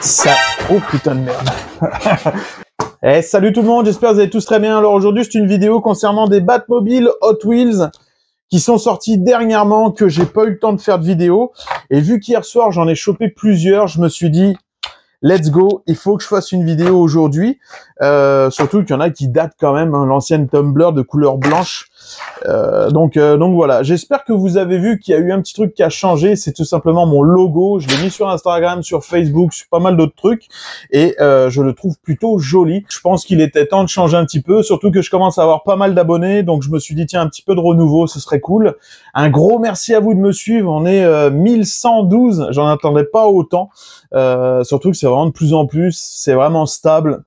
Ça... Oh putain de merde. Eh, salut tout le monde, j'espère que vous allez tous très bien. Alors aujourd'hui, c'est une vidéo concernant des Batmobile Hot Wheels qui sont sortis dernièrement, que j'ai pas eu le temps de faire de vidéo. Et vu qu'hier soir, j'en ai chopé plusieurs, je me suis dit... Let's go, il faut que je fasse une vidéo aujourd'hui, surtout qu'il y en a qui datent quand même, hein, l'ancienne Tumbler de couleur blanche. Donc voilà, j'espère que vous avez vu qu'il y a eu un petit truc qui a changé, c'est tout simplement mon logo. Je l'ai mis sur Instagram, sur Facebook, sur pas mal d'autres trucs, et je le trouve plutôt joli. Je pense qu'il était temps de changer un petit peu, surtout que je commence à avoir pas mal d'abonnés, donc je me suis dit tiens, un petit peu de renouveau, ce serait cool. Un gros merci à vous de me suivre, on est 1112, j'en attendais pas autant. Surtout que c'est vraiment de plus en plus, c'est vraiment stable,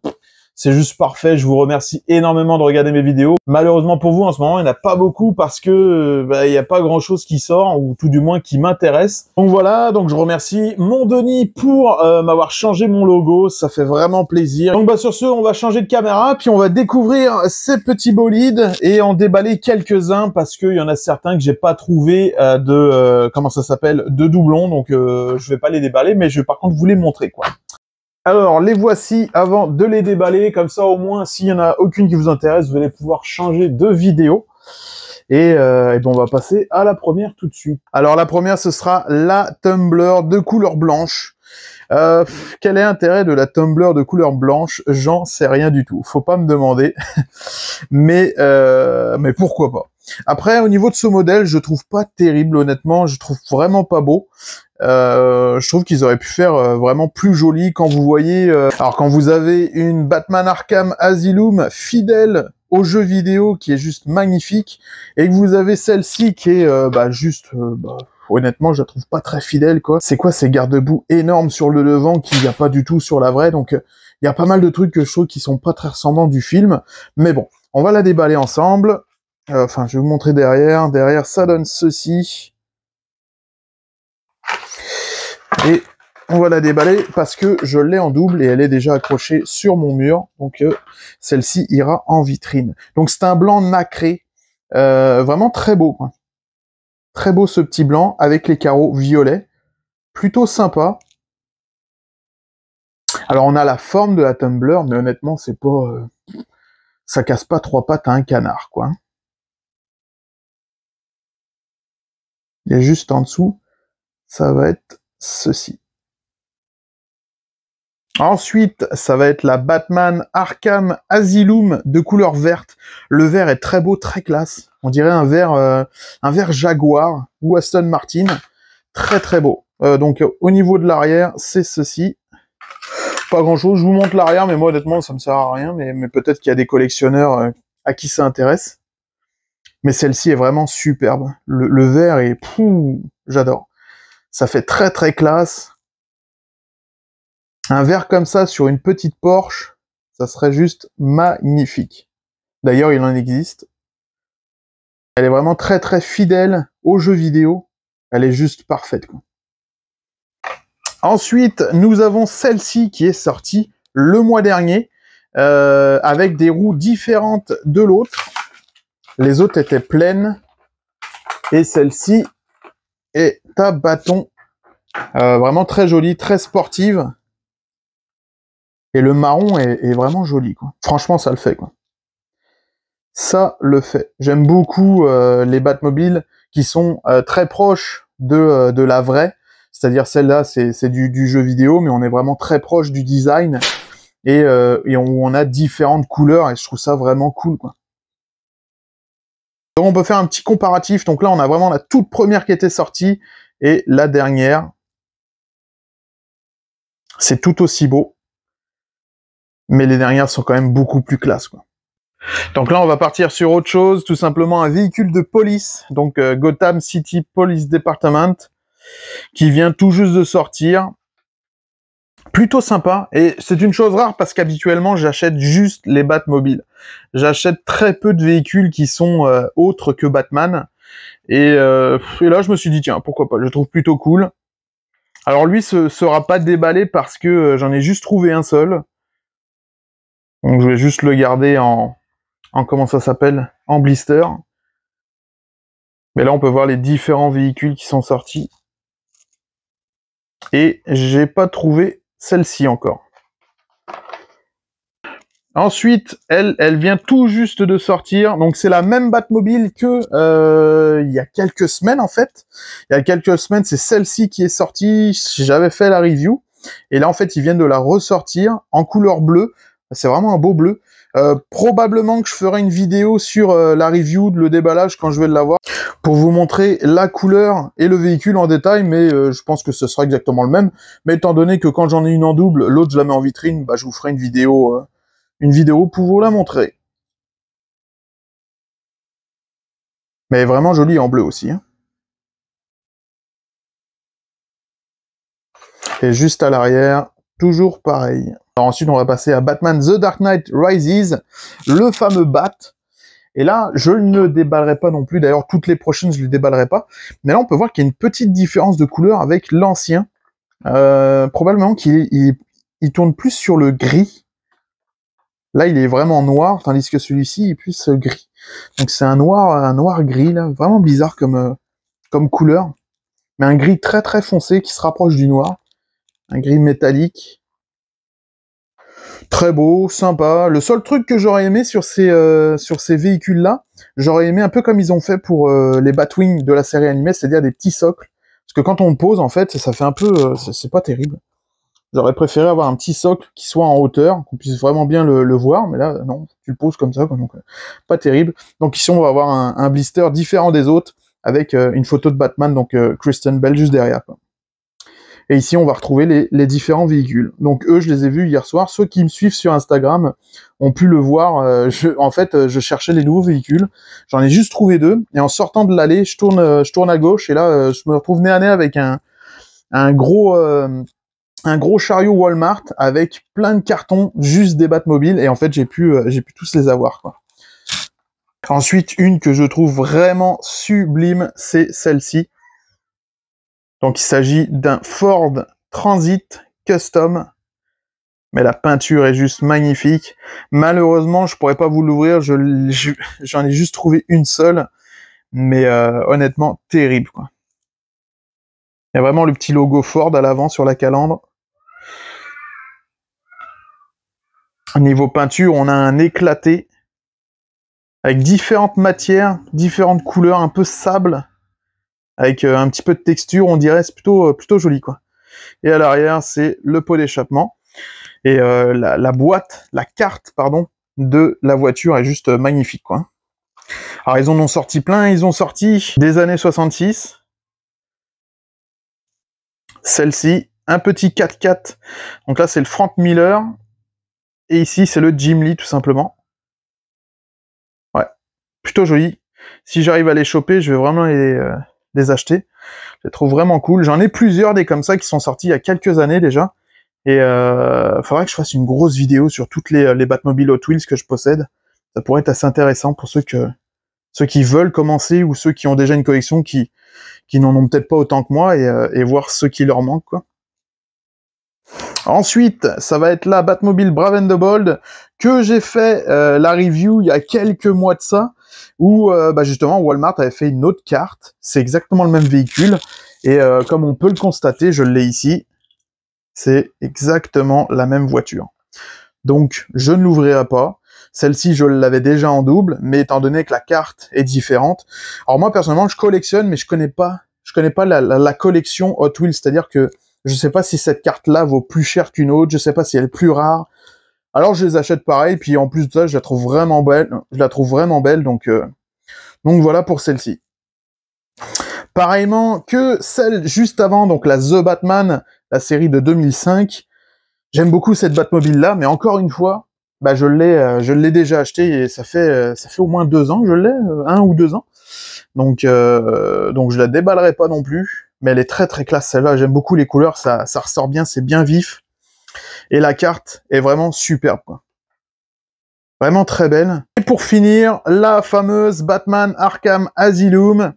c'est juste parfait. Je vous remercie énormément de regarder mes vidéos. Malheureusement pour vous, en ce moment, il n'y en a pas beaucoup parce que il n'y a pas grand chose qui sort, ou tout du moins qui m'intéresse. Donc voilà, donc je remercie mon Denis pour m'avoir changé mon logo, ça fait vraiment plaisir. Donc sur ce, on va changer de caméra, puis on va découvrir ces petits bolides et en déballer quelques-uns parce qu'il y en a certains que j'ai pas trouvé comment ça s'appelle, de doublons, donc je vais pas les déballer, mais je vais par contre vous les montrer quoi. Alors, les voici avant de les déballer, comme ça au moins, s'il y en a aucune qui vous intéresse, vous allez pouvoir changer de vidéo. Et bon, on va passer à la première tout de suite. Alors, la première, ce sera la Tumbler de couleur blanche. Quel est l'intérêt de la Tumbler de couleur blanche? J'en sais rien du tout. Faut pas me demander. mais pourquoi pas. Après, au niveau de ce modèle, je trouve pas terrible, honnêtement. Je trouve vraiment pas beau. Je trouve qu'ils auraient pu faire vraiment plus joli quand vous voyez... alors quand vous avez une Batman Arkham Asylum fidèle au jeu vidéo qui est juste magnifique, et que vous avez celle-ci qui est honnêtement je la trouve pas très fidèle quoi. C'est quoi ces garde-boue énormes sur le devant qu'il n'y a pas du tout sur la vraie, donc il y a pas mal de trucs que je trouve qui sont pas très ressemblants du film, mais bon, on va la déballer ensemble. Enfin je vais vous montrer derrière. Derrière ça donne ceci. Et on va la déballer parce que je l'ai en double et elle est déjà accrochée sur mon mur. Donc celle-ci ira en vitrine. Donc c'est un blanc nacré. Vraiment très beau, quoi. Très beau ce petit blanc avec les carreaux violets. Plutôt sympa. Alors on a la forme de la Tumbler, mais honnêtement c'est pas... ça casse pas trois pattes à un canard, quoi. Et juste en dessous, ça va être ceci. Ensuite, ça va être la Batman Arkham Asylum de couleur verte. Le vert est très beau, très classe. On dirait un vert Jaguar ou Aston Martin. Très très beau. Donc au niveau de l'arrière, c'est ceci. Pas grand chose. Je vous montre l'arrière, mais moi honnêtement, ça me sert à rien. Mais peut-être qu'il y a des collectionneurs à qui ça intéresse. Mais celle-ci est vraiment superbe. Le vert est... j'adore. Ça fait très très classe. Un verre comme ça sur une petite Porsche, ça serait juste magnifique. D'ailleurs, il en existe. Elle est vraiment très très fidèle aux jeux vidéo. Elle est juste parfaite, quoi. Ensuite, nous avons celle-ci qui est sortie le mois dernier, avec des roues différentes de l'autre. Les autres étaient pleines. Et celle-ci est à bâton. Vraiment très jolie, très sportive. Et le marron est vraiment joli, quoi. Franchement, ça le fait, quoi. Ça le fait. J'aime beaucoup les Batmobile qui sont très proches de la vraie. C'est-à-dire celle-là, c'est du jeu vidéo, mais on est vraiment très proche du design. Et on a différentes couleurs, et je trouve ça vraiment cool, quoi. Donc on peut faire un petit comparatif. Donc là, on a vraiment la toute première qui était sortie, et la dernière. C'est tout aussi beau. Mais les dernières sont quand même beaucoup plus classe, quoi. Donc là, on va partir sur autre chose, tout simplement un véhicule de police, donc Gotham City Police Department, qui vient tout juste de sortir. Plutôt sympa, et c'est une chose rare parce qu'habituellement, j'achète juste les Batmobile. J'achète très peu de véhicules qui sont autres que Batman, et là, je me suis dit, tiens, pourquoi pas, je le trouve plutôt cool. Alors lui, sera pas déballé parce que j'en ai juste trouvé un seul. Donc je vais juste le garder en comment ça s'appelle, en blister. Mais là, on peut voir les différents véhicules qui sont sortis. Et j'ai pas trouvé celle-ci encore. Ensuite, elle vient tout juste de sortir. Donc c'est la même Batmobile que il y a quelques semaines en fait. Il y a quelques semaines, c'est celle-ci qui est sortie. J'avais fait la review. Et là en fait, ils viennent de la ressortir en couleur bleue. C'est vraiment un beau bleu. Probablement que je ferai une vidéo sur la review, le déballage quand je vais l'avoir, pour vous montrer la couleur et le véhicule en détail, mais je pense que ce sera exactement le même. Mais étant donné que quand j'en ai une en double, l'autre je la mets en vitrine, bah je vous ferai une vidéo pour vous la montrer. Mais vraiment jolie en bleu aussi. Hein. Et juste à l'arrière, toujours pareil. Alors ensuite, on va passer à Batman The Dark Knight Rises, le fameux Bat. Et là, je ne déballerai pas non plus. D'ailleurs, toutes les prochaines, je ne les déballerai pas. Mais là, on peut voir qu'il y a une petite différence de couleur avec l'ancien. Probablement qu'il tourne plus sur le gris. Là, il est vraiment noir, tandis que celui-ci est plus gris. Donc c'est un noir gris, là, vraiment bizarre comme couleur. Mais un gris très très foncé qui se rapproche du noir. Un gris métallique. Très beau, sympa. Le seul truc que j'aurais aimé sur ces véhicules-là, j'aurais aimé un peu comme ils ont fait pour les Batwing de la série animée, c'est-à-dire des petits socles. Parce que quand on pose, en fait, ça fait un peu... c'est pas terrible. J'aurais préféré avoir un petit socle qui soit en hauteur, qu'on puisse vraiment bien le voir, mais là, non, tu le poses comme ça, quoi, donc pas terrible. Donc ici, on va avoir un blister différent des autres, avec une photo de Batman, donc Kristen Bell juste derrière, quoi. Et ici, on va retrouver les différents véhicules. Donc eux, je les ai vus hier soir. Ceux qui me suivent sur Instagram ont pu le voir. En fait, je cherchais les nouveaux véhicules. J'en ai juste trouvé 2. Et en sortant de l'allée, je tourne à gauche. Et là, je me retrouve nez à nez avec un gros chariot Walmart avec plein de cartons, juste des Batmobiles. Et en fait, j'ai pu tous les avoir, quoi. Ensuite, une que je trouve vraiment sublime, c'est celle-ci. Donc il s'agit d'un Ford Transit Custom, mais la peinture est juste magnifique. Malheureusement, je pourrais pas vous l'ouvrir, j'en ai juste trouvé une seule, mais honnêtement, terrible, quoi. Il y a vraiment le petit logo Ford à l'avant sur la calandre. Niveau peinture, on a un éclaté, avec différentes matières, différentes couleurs, un peu sable, avec un petit peu de texture, on dirait, c'est plutôt joli, quoi. Et à l'arrière, c'est le pot d'échappement. Et la carte, pardon, de la voiture est juste magnifique, quoi. Alors, ils en ont sorti plein, ils ont sorti des années 66. Celle-ci, un petit 4x4. Donc là, c'est le Frank Miller. Et ici, c'est le Jim Lee, tout simplement. Ouais, plutôt joli. Si j'arrive à les choper, je vais vraiment les acheter. Je les trouve vraiment cool. J'en ai plusieurs des comme ça qui sont sortis il y a quelques années déjà. Et faudrait que je fasse une grosse vidéo sur toutes les Batmobile Hot Wheels que je possède. Ça pourrait être assez intéressant pour ceux qui veulent commencer ou ceux qui ont déjà une collection qui n'en ont peut-être pas autant que moi et voir ce qui leur manque, quoi. Ensuite, ça va être la Batmobile Brave and the Bold que j'ai fait la review il y a quelques mois de ça où justement Walmart avait fait une autre carte. C'est exactement le même véhicule et comme on peut le constater, je l'ai ici. C'est exactement la même voiture. Donc, je ne l'ouvrirai pas. Celle-ci, je l'avais déjà en double, mais étant donné que la carte est différente. Alors moi, personnellement, je collectionne, mais je connais pas la collection Hot Wheels, c'est-à-dire que je sais pas si cette carte-là vaut plus cher qu'une autre, je sais pas si elle est plus rare. Alors, je les achète pareil, puis en plus de ça, je la trouve vraiment belle, donc voilà pour celle-ci. Pareillement que celle juste avant, donc la The Batman, la série de 2005. J'aime beaucoup cette Batmobile-là, mais encore une fois, je l'ai déjà acheté et ça fait au moins 2 ans que je l'ai, 1 ou 2 ans. Donc je la déballerai pas non plus, mais elle est très très classe celle-là. J'aime beaucoup les couleurs, ça ressort bien, c'est bien vif. Et la carte est vraiment superbe, quoi. Vraiment très belle. Et pour finir, la fameuse Batman Arkham Asylum.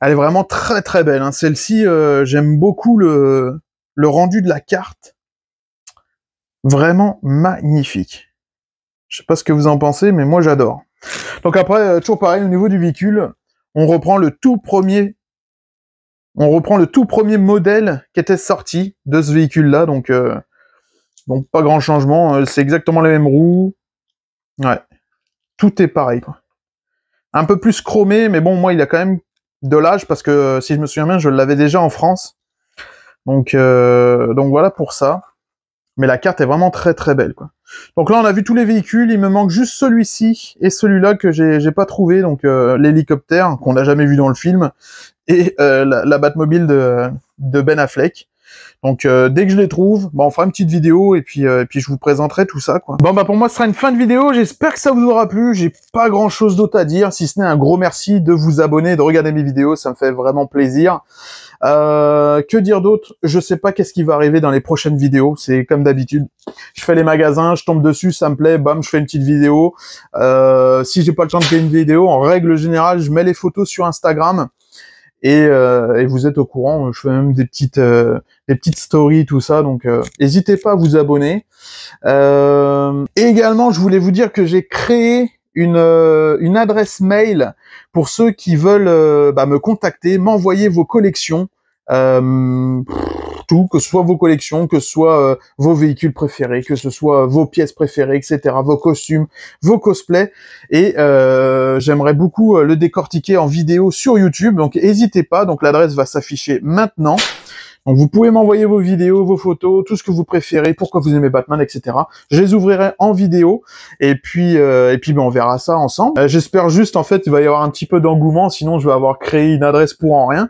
Elle est vraiment très très belle, hein. Celle-ci, j'aime beaucoup le rendu de la carte. Vraiment magnifique. Je sais pas ce que vous en pensez, mais moi j'adore. Donc après, toujours pareil, au niveau du véhicule, on reprend le tout premier On reprend le tout premier modèle qui était sorti de ce véhicule-là, donc pas grand changement. C'est exactement les mêmes roues. Ouais, tout est pareil, quoi. Un peu plus chromé, mais bon, moi, il a quand même de l'âge, parce que, si je me souviens bien, je l'avais déjà en France. Donc voilà pour ça. Mais la carte est vraiment très très belle, quoi. Donc là, on a vu tous les véhicules, il me manque juste celui-ci et celui-là que j'ai pas trouvé, donc l'hélicoptère, qu'on n'a jamais vu dans le film, et la Batmobile de Ben Affleck. Donc dès que je les trouve, on fera une petite vidéo et puis je vous présenterai tout ça, quoi. Bon bah pour moi ce sera une fin de vidéo, j'espère que ça vous aura plu, j'ai pas grand chose d'autre à dire, si ce n'est un gros merci de vous abonner, de regarder mes vidéos, ça me fait vraiment plaisir. Que dire d'autre? Je sais pas qu'est-ce qui va arriver dans les prochaines vidéos, c'est comme d'habitude. Je fais les magasins, je tombe dessus, ça me plaît, bam, je fais une petite vidéo. Si j'ai pas le temps de faire une vidéo, en règle générale, je mets les photos sur Instagram. Et vous êtes au courant, je fais même des petites stories, tout ça, donc n'hésitez pas à vous abonner. Et également, je voulais vous dire que j'ai créé une adresse mail pour ceux qui veulent me contacter, m'envoyer vos collections, tout, que ce soit vos collections, que ce soit vos véhicules préférés, que ce soit vos pièces préférées, etc., vos costumes, vos cosplays, et j'aimerais beaucoup le décortiquer en vidéo sur YouTube, donc n'hésitez pas, donc l'adresse va s'afficher maintenant. Donc vous pouvez m'envoyer vos vidéos, vos photos, tout ce que vous préférez, pourquoi vous aimez Batman, etc. Je les ouvrirai en vidéo, et puis on verra ça ensemble. J'espère juste, en fait, il va y avoir un petit peu d'engouement, sinon je vais avoir créé une adresse pour en rien.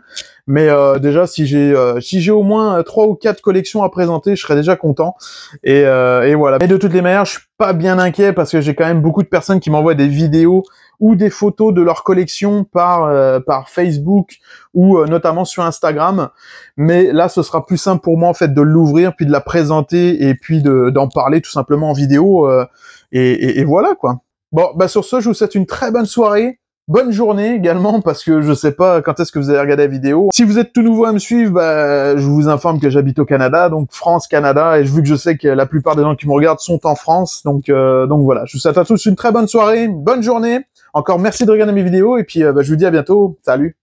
Mais déjà, si j'ai au moins 3 ou 4 collections à présenter, je serai déjà content. Et voilà. Mais de toutes les manières, je suis pas bien inquiet, parce que j'ai quand même beaucoup de personnes qui m'envoient des vidéos ou des photos de leur collection par Facebook ou notamment sur Instagram. Mais là, ce sera plus simple pour moi en fait de l'ouvrir, puis de la présenter et puis d'en parler tout simplement en vidéo. Et voilà quoi. Bon, bah sur ce, je vous souhaite une très bonne soirée. Bonne journée également, parce que je sais pas quand est-ce que vous allez regarder la vidéo. Si vous êtes tout nouveau à me suivre, je vous informe que j'habite au Canada, donc France, Canada, et vu que je sais que la plupart des gens qui me regardent sont en France, donc voilà. Je vous souhaite à tous une très bonne soirée, une bonne journée. Encore merci de regarder mes vidéos, et puis je vous dis à bientôt. Salut!